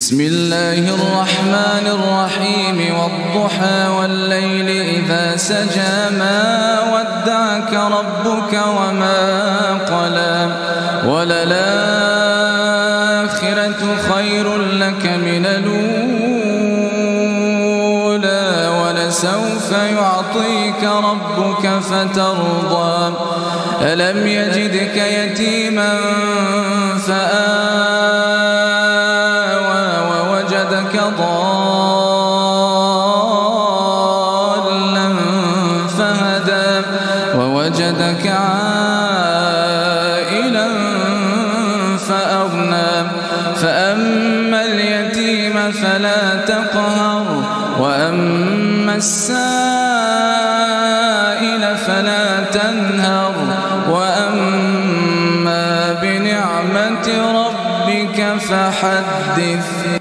بسم الله الرحمن الرحيم والضحى والليل إذا سجى ما ودعك ربك وما قلى وللآخرة خير لك من الأولى ولسوف يعطيك ربك فترضى ألم يجدك يتيما فآوى ووجدك ضالا فهدى ووجدك عائلا فأغنى فأما اليتيم فلا تقهر وأما السائل فلا تنهر وأما بنعمة ربك فحدث